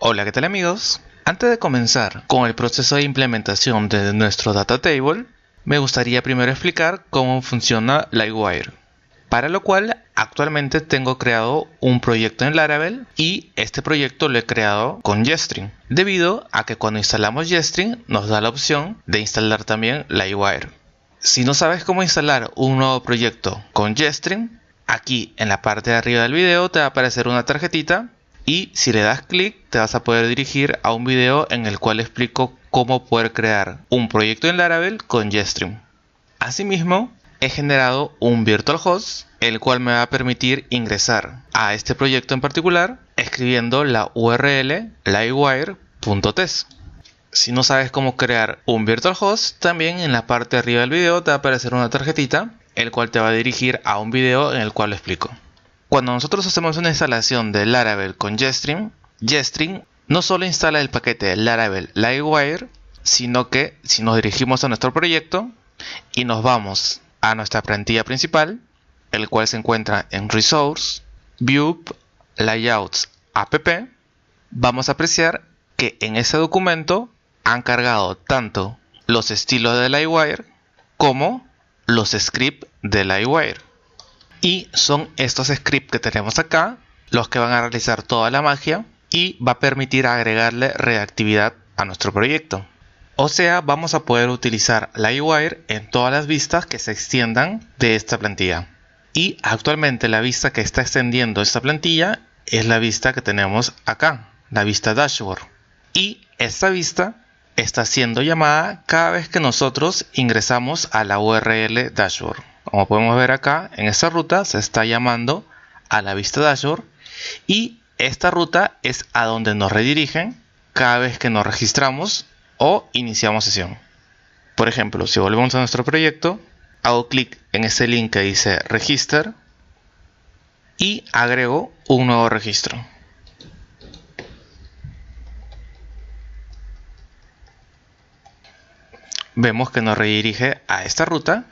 Hola, ¿qué tal amigos? Antes de comenzar con el proceso de implementación de nuestro data table, me gustaría primero explicar cómo funciona Livewire. Para lo cual, actualmente tengo creado un proyecto en Laravel y este proyecto lo he creado con Jetstream, debido a que cuando instalamos Jetstream nos da la opción de instalar también Livewire. Si no sabes cómo instalar un nuevo proyecto con Jetstream, aquí en la parte de arriba del video te va a aparecer una tarjetita y si le das clic te vas a poder dirigir a un video en el cual explico cómo poder crear un proyecto en Laravel con Jetstream. Asimismo, he generado un virtual host, el cual me va a permitir ingresar a este proyecto en particular escribiendo la URL livewire.test. Si no sabes cómo crear un virtual host, también en la parte de arriba del video te va a aparecer una tarjetita, el cual te va a dirigir a un video en el cual lo explico. Cuando nosotros hacemos una instalación de Laravel con Jetstream, Jetstream no solo instala el paquete Laravel Livewire, sino que si nos dirigimos a nuestro proyecto y nos vamos a nuestra plantilla principal, el cual se encuentra en Resource, View, Layouts, App, vamos a apreciar que en ese documento han cargado tanto los estilos de Livewire como los scripts de Livewire. Y son estos scripts que tenemos acá los que van a realizar toda la magia y va a permitir agregarle reactividad a nuestro proyecto. O sea, vamos a poder utilizar Livewire en todas las vistas que se extiendan de esta plantilla. Y actualmente la vista que está extendiendo esta plantilla es la vista que tenemos acá, la vista dashboard. Y esta vista está siendo llamada cada vez que nosotros ingresamos a la URL dashboard. Como podemos ver acá, en esta ruta se está llamando a la vista dashboard y esta ruta es a donde nos redirigen cada vez que nos registramos o iniciamos sesión. Por ejemplo, si volvemos a nuestro proyecto, hago clic en ese link que dice Register y agrego un nuevo registro. Vemos que nos redirige a esta ruta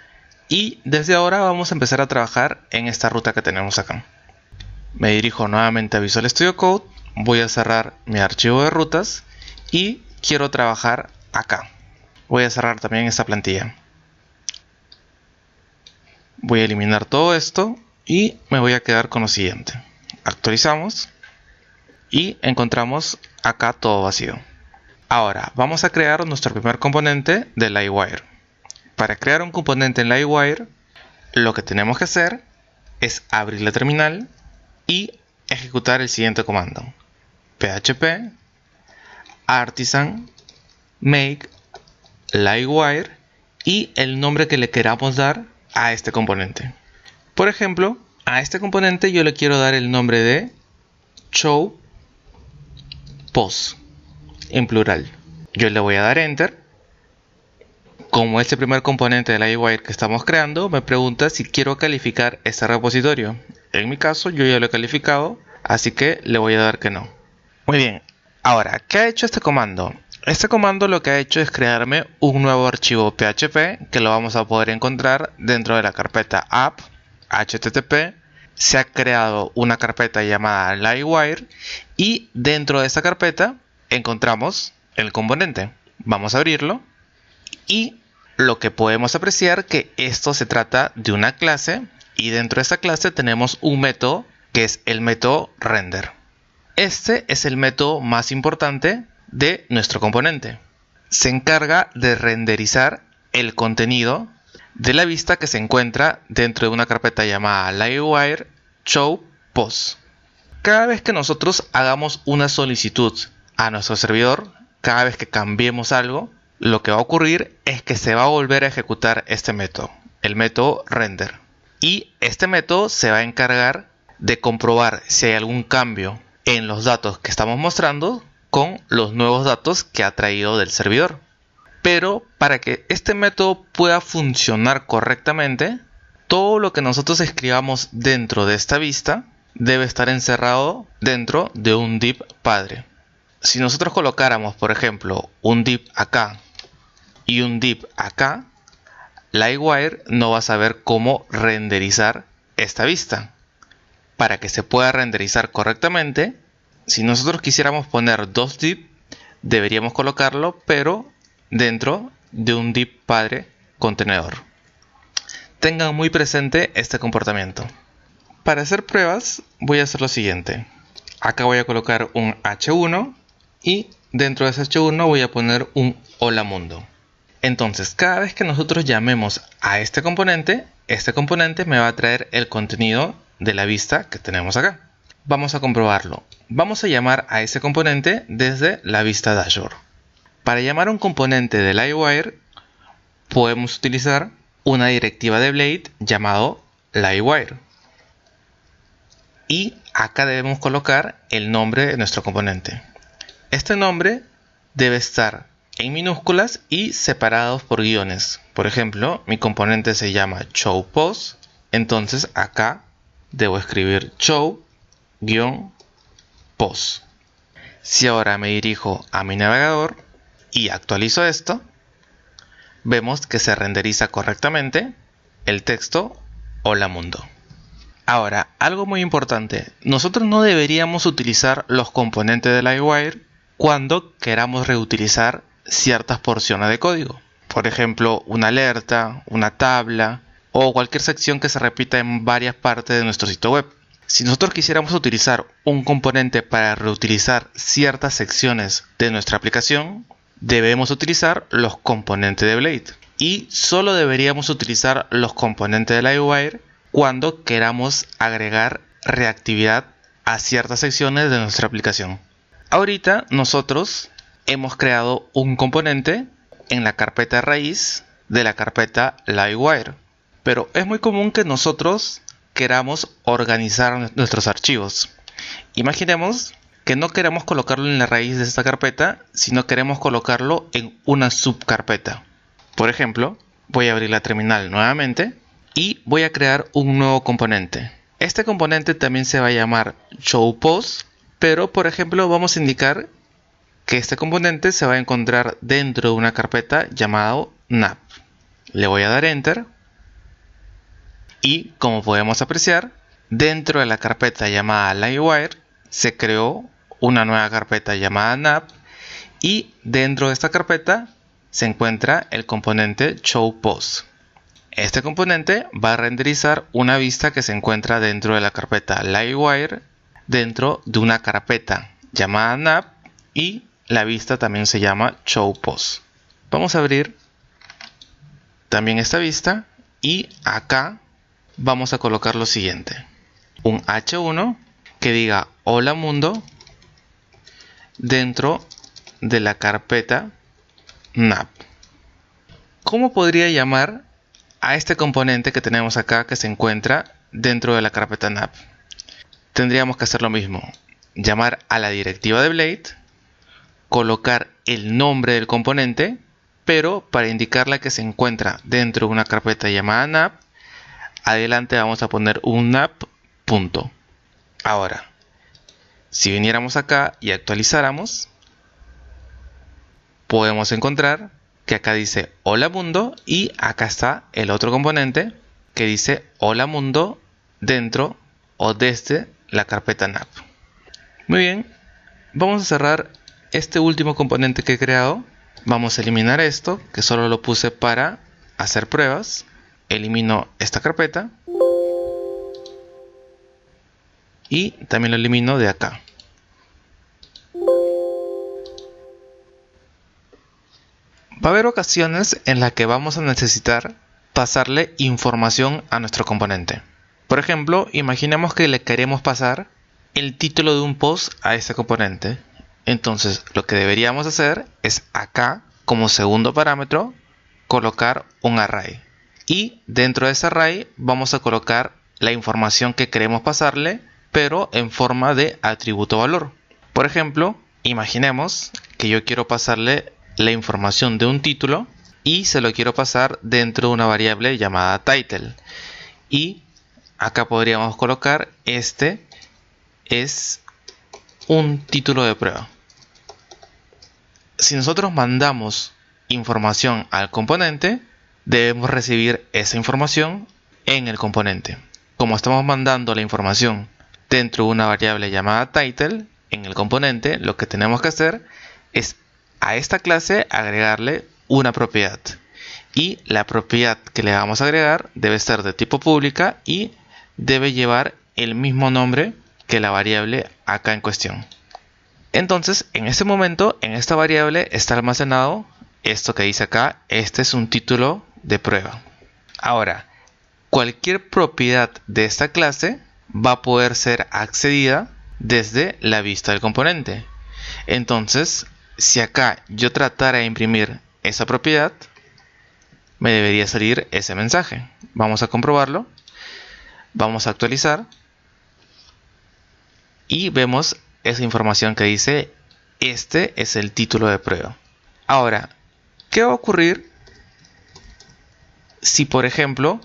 y desde ahora vamos a empezar a trabajar en esta ruta que tenemos acá. Me dirijo nuevamente a Visual Studio Code, voy a cerrar mi archivo de rutas y quiero trabajar acá. Voy a cerrar también esta plantilla. Voy a eliminar todo esto y me voy a quedar con lo siguiente. Actualizamos y encontramos acá todo vacío. Ahora vamos a crear nuestro primer componente de Livewire. Para crear un componente en Livewire, lo que tenemos que hacer es abrir la terminal y ejecutar el siguiente comando: php artisan make Livewire y el nombre que le queramos dar a este componente. Por ejemplo, a este componente yo le quiero dar el nombre de show post en plural. Yo le voy a dar enter. Como este primer componente de Livewire que estamos creando, me pregunta si quiero calificar este repositorio. En mi caso, yo ya lo he calificado, así que le voy a dar que no. Muy bien, ahora, ¿qué ha hecho este comando? Este comando lo que ha hecho es crearme un nuevo archivo PHP que lo vamos a poder encontrar dentro de la carpeta app, http. Se ha creado una carpeta llamada Livewire y dentro de esta carpeta encontramos el componente. Vamos a abrirlo y lo que podemos apreciar que esto se trata de una clase y dentro de esta clase tenemos un método que es el método render. Este es el método más importante de nuestro componente. Se encarga de renderizar el contenido de la vista que se encuentra dentro de una carpeta llamada Livewire show post. Cada vez que nosotros hagamos una solicitud a nuestro servidor, cada vez que cambiemos algo, lo que va a ocurrir es que se va a volver a ejecutar este método, el método render. Y este método se va a encargar de comprobar si hay algún cambio en los datos que estamos mostrando con los nuevos datos que ha traído del servidor. Pero para que este método pueda funcionar correctamente, todo lo que nosotros escribamos dentro de esta vista debe estar encerrado dentro de un div padre. Si nosotros colocáramos, por ejemplo, un div acá y un div acá, Livewire no va a saber cómo renderizar esta vista. Para que se pueda renderizar correctamente, Si nosotros quisiéramos poner dos div, deberíamos colocarlo, pero dentro de un div padre contenedor. Tengan muy presente este comportamiento. Para hacer pruebas voy a hacer lo siguiente. Acá voy a colocar un h1 y dentro de ese h1 voy a poner un hola mundo. Entonces cada vez que nosotros llamemos a este componente me va a traer el contenido de la vista que tenemos acá. Vamos a comprobarlo. Vamos a llamar a ese componente desde la vista dashboard. Para llamar a un componente de Livewire podemos utilizar una directiva de Blade llamado Livewire. Y acá debemos colocar el nombre de nuestro componente. Este nombre debe estar en minúsculas y separados por guiones. Por ejemplo, mi componente se llama showPost. Entonces acá debo escribir show-post. Si ahora me dirijo a mi navegador y actualizo esto, vemos que se renderiza correctamente el texto Hola Mundo. Ahora, algo muy importante, nosotros no deberíamos utilizar los componentes de Livewire cuando queramos reutilizar ciertas porciones de código. Por ejemplo, una alerta, una tabla o cualquier sección que se repita en varias partes de nuestro sitio web. Si nosotros quisiéramos utilizar un componente para reutilizar ciertas secciones de nuestra aplicación, debemos utilizar los componentes de Blade. Y solo deberíamos utilizar los componentes de Livewire cuando queramos agregar reactividad a ciertas secciones de nuestra aplicación. Ahorita nosotros hemos creado un componente en la carpeta raíz de la carpeta Livewire, pero es muy común que nosotros queramos organizar nuestros archivos. Imaginemos que no queremos colocarlo en la raíz de esta carpeta, sino queremos colocarlo en una subcarpeta. Por ejemplo, voy a abrir la terminal nuevamente y voy a crear un nuevo componente. Este componente también se va a llamar showPost, pero por ejemplo vamos a indicar que este componente se va a encontrar dentro de una carpeta llamada nav. Le voy a dar enter y como podemos apreciar, dentro de la carpeta llamada Livewire se creó una nueva carpeta llamada nav y dentro de esta carpeta se encuentra el componente showPost. Este componente va a renderizar una vista que se encuentra dentro de la carpeta Livewire, dentro de una carpeta llamada nav y la vista también se llama showPost. Vamos a abrir también esta vista y acá vamos a colocar lo siguiente. Un h1 que diga hola mundo dentro de la carpeta nav. ¿Cómo podría llamar a este componente que tenemos acá que se encuentra dentro de la carpeta nav? Tendríamos que hacer lo mismo. Llamar a la directiva de Blade, colocar el nombre del componente, pero para indicarle que se encuentra dentro de una carpeta llamada nav, adelante vamos a poner un nav punto. Ahora, si viniéramos acá y actualizáramos, podemos encontrar que acá dice hola mundo y acá está el otro componente que dice hola mundo dentro o desde la carpeta nav. Muy bien, vamos a cerrar este último componente que he creado. Vamos a eliminar esto que solo lo puse para hacer pruebas. Elimino esta carpeta y también lo elimino de acá. Va a haber ocasiones en las que vamos a necesitar pasarle información a nuestro componente. Por ejemplo, imaginemos que le queremos pasar el título de un post a este componente. Entonces, lo que deberíamos hacer es acá, como segundo parámetro, colocar un array. Y dentro de ese array vamos a colocar la información que queremos pasarle, pero en forma de atributo valor. Por ejemplo, imaginemos que yo quiero pasarle la información de un título y se lo quiero pasar dentro de una variable llamada title. Y acá podríamos colocar este es un título de prueba. Si nosotros mandamos información al componente, debemos recibir esa información en el componente. Como estamos mandando la información dentro de una variable llamada title, en el componente, lo que tenemos que hacer es a esta clase agregarle una propiedad. Y la propiedad que le vamos a agregar debe ser de tipo pública y debe llevar el mismo nombre que la variable acá en cuestión. Entonces, en este momento, en esta variable está almacenado esto que dice acá. Este es un título de prueba. Ahora, cualquier propiedad de esta clase va a poder ser accedida desde la vista del componente. Entonces, si acá yo tratara de imprimir esa propiedad, me debería salir ese mensaje. Vamos a comprobarlo. Vamos a actualizar. Y vemos esa información que dice, este es el título de prueba. Ahora, ¿qué va a ocurrir si, por ejemplo,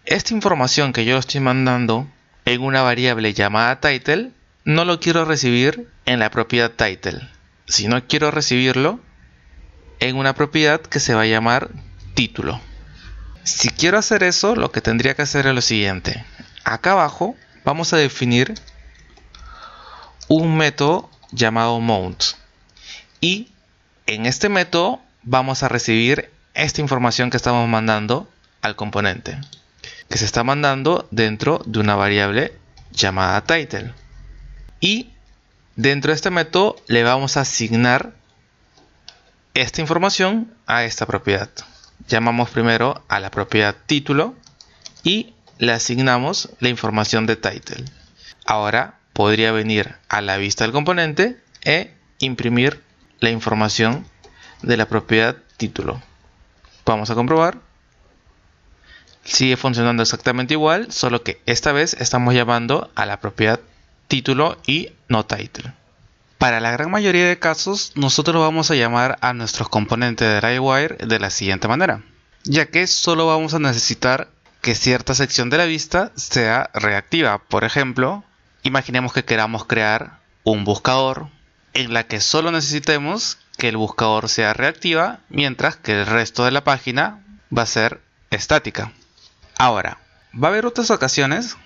esta información que yo estoy mandando en una variable llamada title, no lo quiero recibir en la propiedad title, sino quiero recibirlo en una propiedad que se va a llamar título? Si quiero hacer eso, lo que tendría que hacer es lo siguiente. Acá abajo vamos a definir un método llamado mount, y en este método vamos a recibir esta información que estamos mandando al componente, que se está mandando dentro de una variable llamada title, y dentro de este método le vamos a asignar esta información a esta propiedad. Llamamos primero a la propiedad título y le asignamos la información de title. Ahora podría venir a la vista del componente e imprimir la información de la propiedad título. Vamos a comprobar. Sigue funcionando exactamente igual, solo que esta vez estamos llamando a la propiedad título y no title. Para la gran mayoría de casos, nosotros vamos a llamar a nuestros componentes de Livewire de la siguiente manera, ya que solo vamos a necesitar que cierta sección de la vista sea reactiva. Por ejemplo, imaginemos que queramos crear un buscador en la que solo necesitemos que el buscador sea reactiva, mientras que el resto de la página va a ser estática. Ahora, va a haber otras ocasiones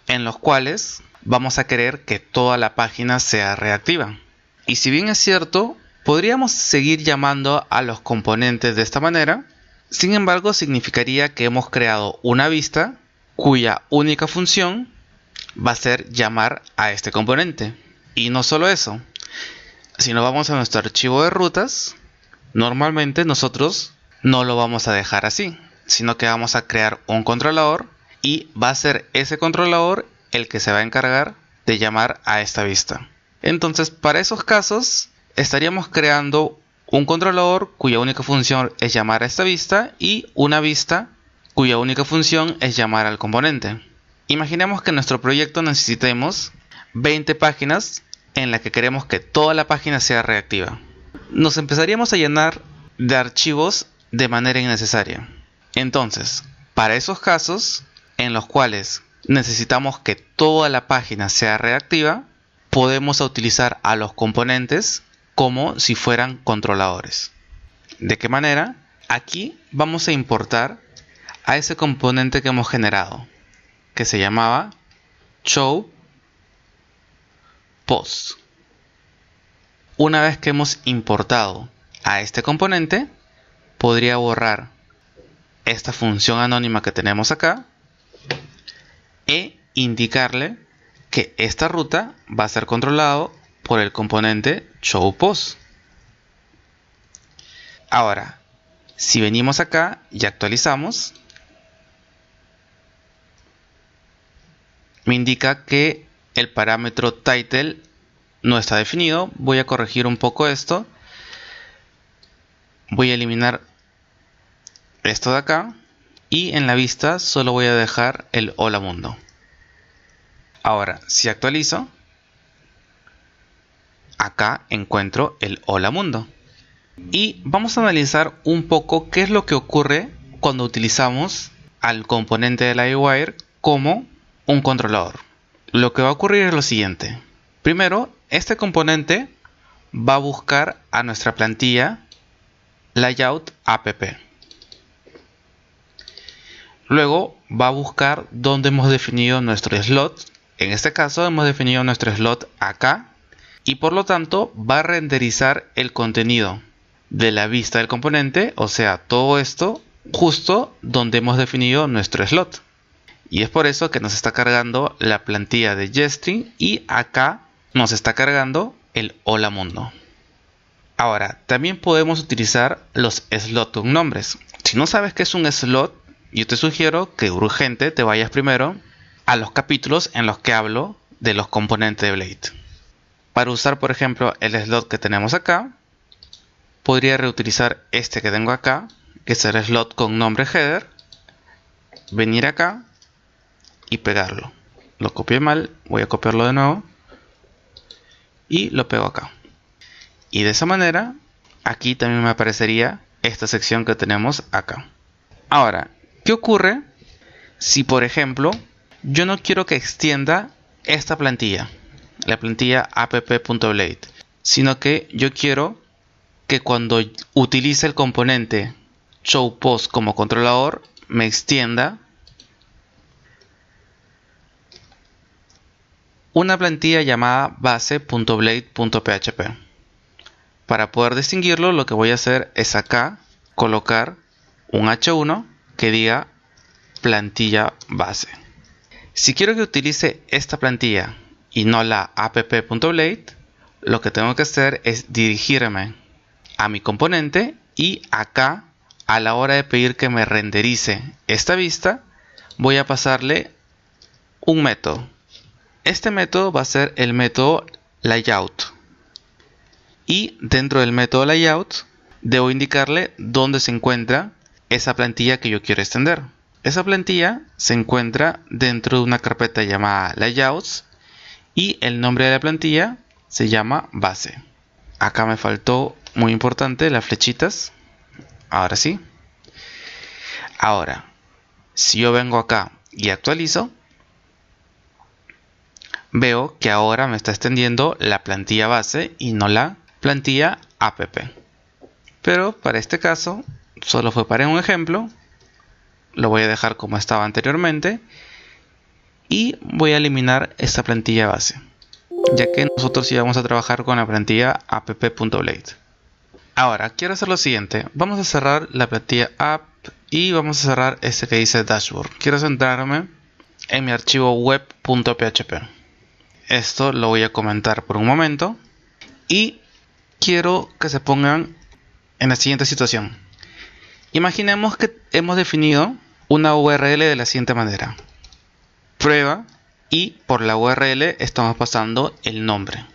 en las cuales vamos a querer que toda la página sea reactiva. Y si bien es cierto, podríamos seguir llamando a los componentes de esta manera. Sin embargo, significaría que hemos creado una vista cuya única función va a ser llamar a este componente. Y no solo eso, si nos vamos a nuestro archivo de rutas, normalmente nosotros no lo vamos a dejar así, sino que vamos a crear un controlador y va a ser ese controlador el que se va a encargar de llamar a esta vista. Entonces, para esos casos, estaríamos creando un controlador cuya única función es llamar a esta vista y una vista cuya única función es llamar al componente. Imaginemos que en nuestro proyecto necesitemos 20 páginas en las que queremos que toda la página sea reactiva. Nos empezaríamos a llenar de archivos de manera innecesaria. Entonces, para esos casos en los cuales necesitamos que toda la página sea reactiva, podemos utilizar a los componentes como si fueran controladores. ¿De qué manera? Aquí vamos a importar a ese componente que hemos generado, que se llamaba showPost. Una vez que hemos importado a este componente, podría borrar esta función anónima que tenemos acá e indicarle que esta ruta va a ser controlado por el componente showPost. Ahora, si venimos acá y actualizamos, me indica que el parámetro title no está definido. Voy a corregir un poco esto. Voy a eliminar esto de acá y en la vista solo voy a dejar el hola mundo. Ahora, si actualizo, acá encuentro el hola mundo. Y vamos a analizar un poco qué es lo que ocurre cuando utilizamos al componente de Livewire como un controlador. Lo que va a ocurrir es lo siguiente. Primero, este componente va a buscar a nuestra plantilla layout app. Luego va a buscar dónde hemos definido nuestro slot. En este caso hemos definido nuestro slot acá y por lo tanto va a renderizar el contenido de la vista del componente, o sea, todo esto justo donde hemos definido nuestro slot. Y es por eso que nos está cargando la plantilla de Jestring y acá nos está cargando el Hola Mundo. Ahora, también podemos utilizar los slots con nombres. Si no sabes qué es un slot, yo te sugiero que urgente te vayas primero a los capítulos en los que hablo de los componentes de Blade. Para usar, por ejemplo, el slot que tenemos acá, podría reutilizar este que tengo acá, que es el slot con nombre header, venir acá y pegarlo. Lo copié mal, voy a copiarlo de nuevo y lo pego acá. Y de esa manera, aquí también me aparecería esta sección que tenemos acá. Ahora, ¿qué ocurre si, por ejemplo, yo no quiero que extienda esta plantilla, la plantilla app.blade, sino que yo quiero que cuando utilice el componente showPost como controlador, me extienda una plantilla llamada base.blade.php. Para poder distinguirlo, lo que voy a hacer es acá colocar un H1 que diga plantilla base. Si quiero que utilice esta plantilla y no la app.blade, lo que tengo que hacer es dirigirme a mi componente y acá, a la hora de pedir que me renderice esta vista, voy a pasarle un método. Este método va a ser el método layout. Y dentro del método layout debo indicarle dónde se encuentra esa plantilla que yo quiero extender. Esa plantilla se encuentra dentro de una carpeta llamada layouts y el nombre de la plantilla se llama base. Acá me faltó, muy importante, las flechitas. Ahora sí. Ahora, si yo vengo acá y actualizo, veo que ahora me está extendiendo la plantilla base y no la plantilla app. Pero para este caso, solo fue para un ejemplo. Lo voy a dejar como estaba anteriormente. Y voy a eliminar esta plantilla base, ya que nosotros íbamos a trabajar con la plantilla app.blade. Ahora, quiero hacer lo siguiente. Vamos a cerrar la plantilla app y vamos a cerrar este que dice dashboard. Quiero centrarme en mi archivo web.php. Esto lo voy a comentar por un momento. Y quiero que se pongan en la siguiente situación. Imaginemos que hemos definido una URL de la siguiente manera. Prueba, y por la URL estamos pasando el nombre.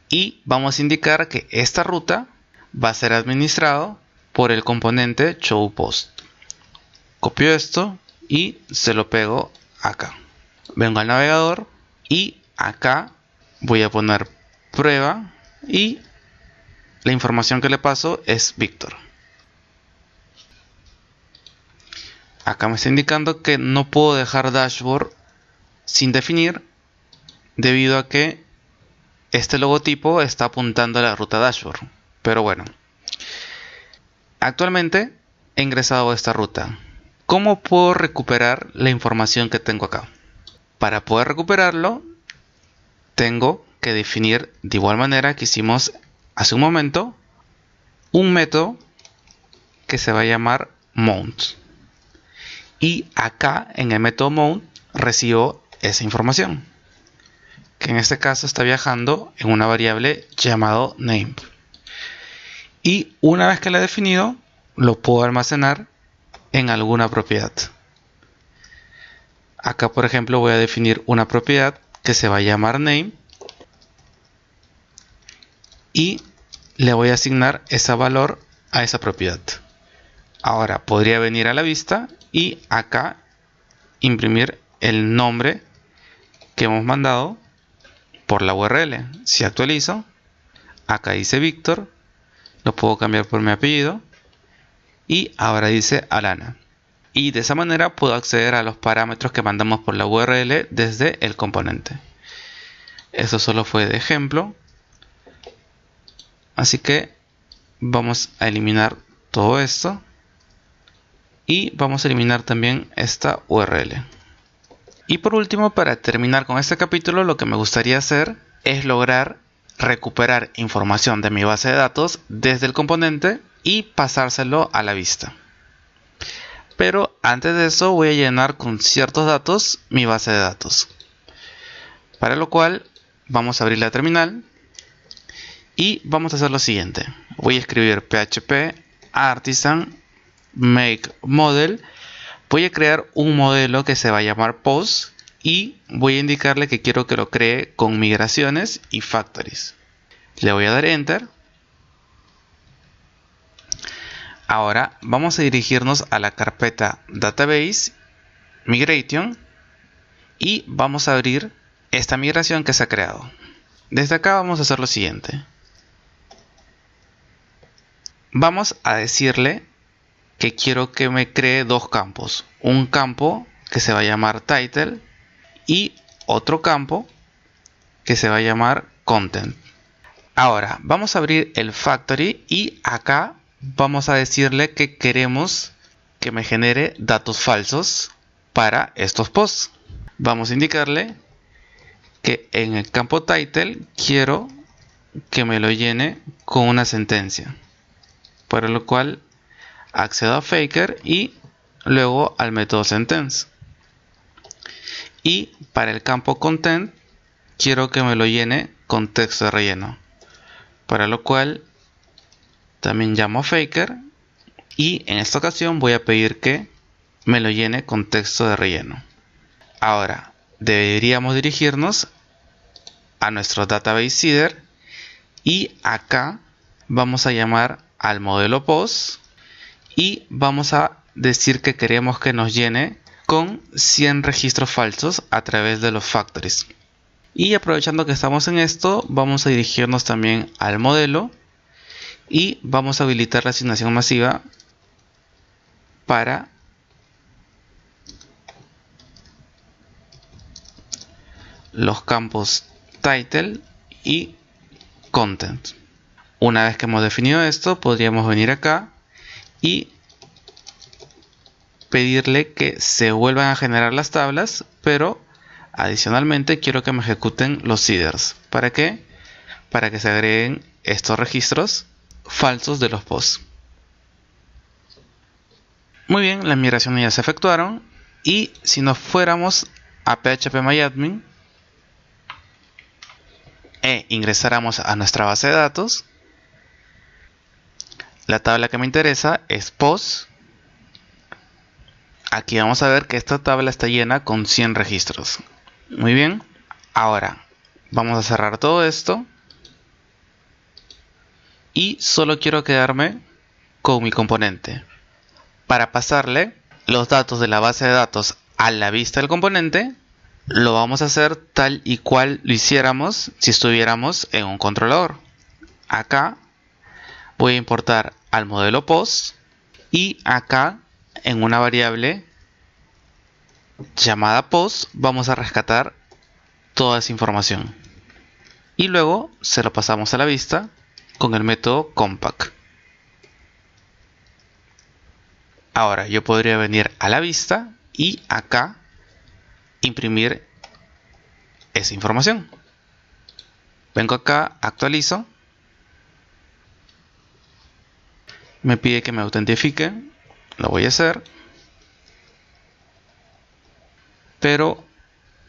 Y vamos a indicar que esta ruta va a ser administrado por el componente showPost. Copio esto y se lo pego acá. Vengo al navegador y acá voy a poner prueba y la información que le paso es Víctor. Acá me está indicando que no puedo dejar dashboard sin definir debido a que este logotipo está apuntando a la ruta dashboard. Pero bueno, actualmente he ingresado a esta ruta. ¿Cómo puedo recuperar la información que tengo acá? Para poder recuperarlo, tengo que definir de igual manera que hicimos hace un momento un método que se va a llamar mount. Y acá en el método mount recibo esa información, que en este caso está viajando en una variable llamado name. Y una vez que la he definido, lo puedo almacenar en alguna propiedad. Acá, por ejemplo, voy a definir una propiedad que se va a llamar name y le voy a asignar ese valor a esa propiedad. Ahora podría venir a la vista y acá imprimir el nombre que hemos mandado por la URL. Si actualizo, acá dice Víctor, lo puedo cambiar por mi apellido y ahora dice Alana. Y de esa manera puedo acceder a los parámetros que mandamos por la URL desde el componente. Esto solo fue de ejemplo. Así que vamos a eliminar todo esto. Y vamos a eliminar también esta URL. Y por último, para terminar con este capítulo, lo que me gustaría hacer es lograr recuperar información de mi base de datos desde el componente y pasárselo a la vista. Pero antes de eso voy a llenar con ciertos datos mi base de datos. Para lo cual vamos a abrir la terminal y vamos a hacer lo siguiente. Voy a escribir php artisan make model. Voy a crear un modelo que se va a llamar post y voy a indicarle que quiero que lo cree con migraciones y factories. Le voy a dar enter. Ahora vamos a dirigirnos a la carpeta database migration y vamos a abrir esta migración que se ha creado. Desde acá vamos a hacer lo siguiente. Vamos a decirle que quiero que me cree dos campos. Un campo que se va a llamar title y otro campo que se va a llamar content. Ahora vamos a abrir el factory y acá vamos a decirle que queremos que me genere datos falsos para estos posts. Vamos a indicarle que en el campo title quiero que me lo llene con una sentencia, para lo cual accedo a Faker y luego al método sentence. Y para el campo content quiero que me lo llene con texto de relleno, para lo cual también llamo a Faker y en esta ocasión voy a pedir que me lo llene con texto de relleno. Ahora deberíamos dirigirnos a nuestro database seeder y acá vamos a llamar al modelo post y vamos a decir que queremos que nos llene con 100 registros falsos a través de los factories. Y aprovechando que estamos en esto, vamos a dirigirnos también al modelo y vamos a habilitar la asignación masiva para los campos title y content. Una vez que hemos definido esto, podríamos venir acá y pedirle que se vuelvan a generar las tablas, pero adicionalmente quiero que me ejecuten los seeders. ¿Para qué? Para que se agreguen estos registros falsos de los posts. Muy bien, las migraciones ya se efectuaron y si nos fuéramos a phpMyAdmin e ingresáramos a nuestra base de datos, la tabla que me interesa es post. Aquí vamos a ver que esta tabla está llena con 100 registros. Muy bien, ahora vamos a cerrar todo esto y solo quiero quedarme con mi componente. Para pasarle los datos de la base de datos a la vista del componente, lo vamos a hacer tal y cual lo hiciéramos si estuviéramos en un controlador. Acá voy a importar al modelo post y acá en una variable llamada post vamos a rescatar toda esa información y luego se lo pasamos a la vista con el método compact. Ahora yo podría venir a la vista y acá imprimir esa información. Vengo acá, actualizo, me pide que me autentifique, lo voy a hacer, pero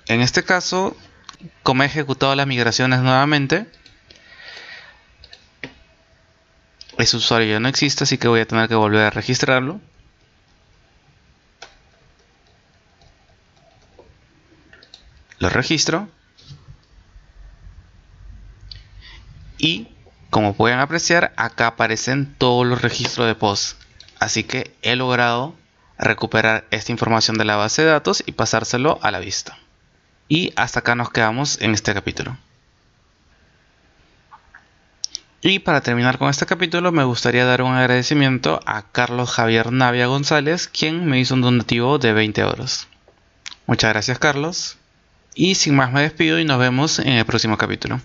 en este caso, como he ejecutado las migraciones nuevamente, ese usuario ya no existe, así que voy a tener que volver a registrarlo. Lo registro y como pueden apreciar, acá aparecen todos los registros de post, así que he logrado recuperar esta información de la base de datos y pasárselo a la vista. Y hasta acá nos quedamos en este capítulo. Y para terminar con este capítulo me gustaría dar un agradecimiento a Carlos Javier Navia González, quien me hizo un donativo de 20 euros. Muchas gracias, Carlos. Y sin más me despido y nos vemos en el próximo capítulo.